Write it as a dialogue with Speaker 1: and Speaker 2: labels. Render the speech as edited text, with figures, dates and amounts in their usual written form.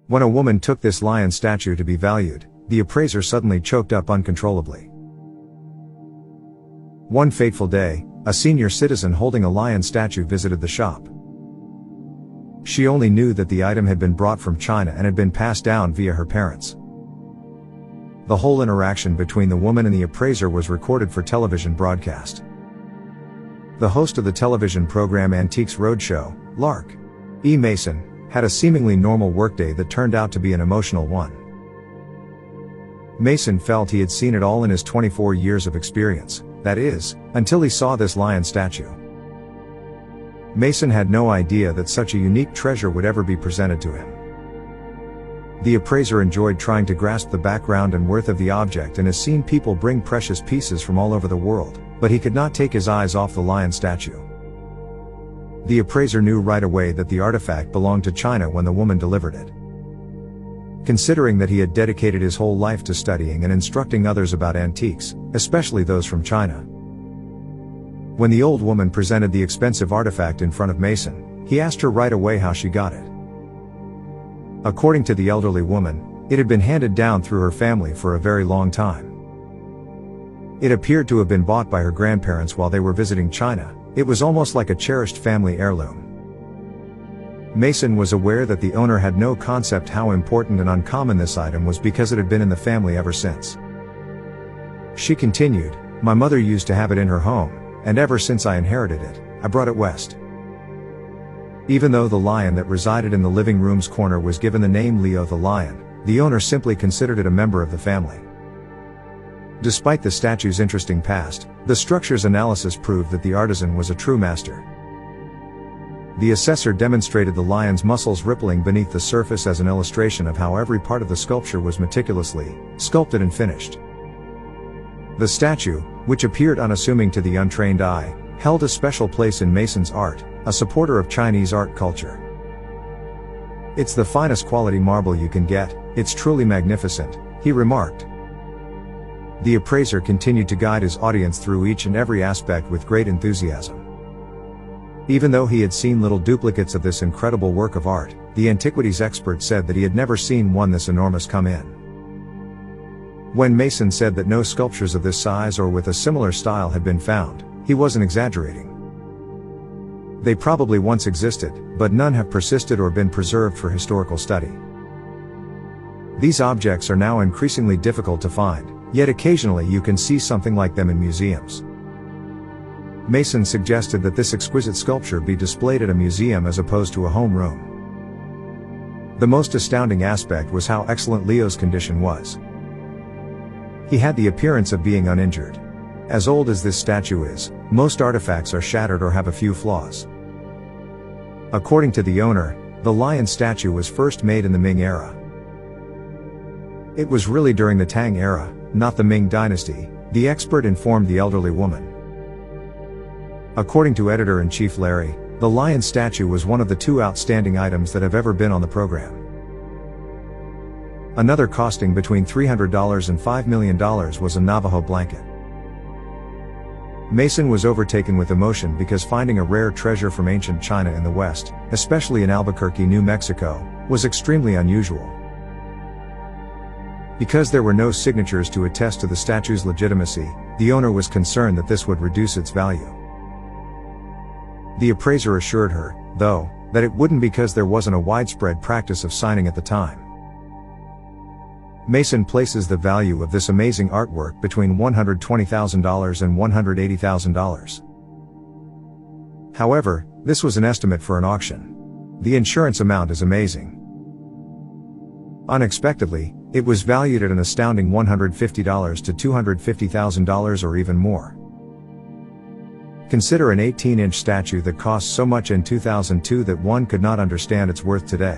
Speaker 1: When a woman took this lion statue to be valued, the appraiser suddenly choked up uncontrollably. One fateful day, a senior citizen holding a lion statue visited the shop. She only knew that the item had been brought from China and had been passed down via her parents. The whole interaction between the woman and the appraiser was recorded for television broadcast. The host of the television program Antiques Roadshow, Lark E. Mason, had a seemingly normal workday that turned out to be an emotional one. Mason felt he had seen it all in his 24 years of experience, that is, until he saw this lion statue. Mason had no idea that such a unique treasure would ever be presented to him. The appraiser enjoyed trying to grasp the background and worth of the object and has seen people bring precious pieces from all over the world, but he could not take his eyes off the lion statue. The appraiser knew right away that the artifact belonged to China when the woman delivered it. Considering that he had dedicated his whole life to studying and instructing others about antiques, especially those from China. When the old woman presented the expensive artifact in front of Mason, he asked her right away how she got it. According to the elderly woman, it had been handed down through her family for a very long time. It appeared to have been bought by her grandparents while they were visiting China. It was almost like a cherished family heirloom. Mason was aware that the owner had no concept how important and uncommon this item was because it had been in the family ever since. She continued, "My mother used to have it in her home, and ever since I inherited it, I brought it west." Even though the lion that resided in the living room's corner was given the name Leo the Lion, the owner simply considered it a member of the family. Despite the statue's interesting past, the structure's analysis proved that the artisan was a true master. The assessor demonstrated the lion's muscles rippling beneath the surface as an illustration of how every part of the sculpture was meticulously sculpted and finished. The statue, which appeared unassuming to the untrained eye, held a special place in Mason's art, a supporter of Chinese art culture. "It's the finest quality marble you can get, it's truly magnificent," he remarked. The appraiser continued to guide his audience through each and every aspect with great enthusiasm. Even though he had seen little duplicates of this incredible work of art, the antiquities expert said that he had never seen one this enormous come in. When Mason said that no sculptures of this size or with a similar style had been found, he wasn't exaggerating. They probably once existed, but none have persisted or been preserved for historical study. These objects are now increasingly difficult to find, yet occasionally you can see something like them in museums. Mason suggested that this exquisite sculpture be displayed at a museum as opposed to a home room. The most astounding aspect was how excellent Leo's condition was. He had the appearance of being uninjured. As old as this statue is, most artifacts are shattered or have a few flaws. According to the owner, the lion statue was first made in the Ming era. It was really during the Tang era, not the Ming dynasty, the expert informed the elderly woman. According to editor-in-chief Larry, the lion statue was one of the two outstanding items that have ever been on the program. Another costing between $300 and $5 million was a Navajo blanket. Mason was overtaken with emotion because finding a rare treasure from ancient China in the West, especially in Albuquerque, New Mexico, was extremely unusual. Because there were no signatures to attest to the statue's legitimacy, the owner was concerned that this would reduce its value. The appraiser assured her, though, that it wouldn't because there wasn't a widespread practice of signing at the time. Mason places the value of this amazing artwork between $120,000 and $180,000. However, this was an estimate for an auction. The insurance amount is amazing. Unexpectedly, it was valued at an astounding $150,000 to $250,000 or even more. Consider an 18-inch statue that cost so much in 2002 that one could not understand its worth today.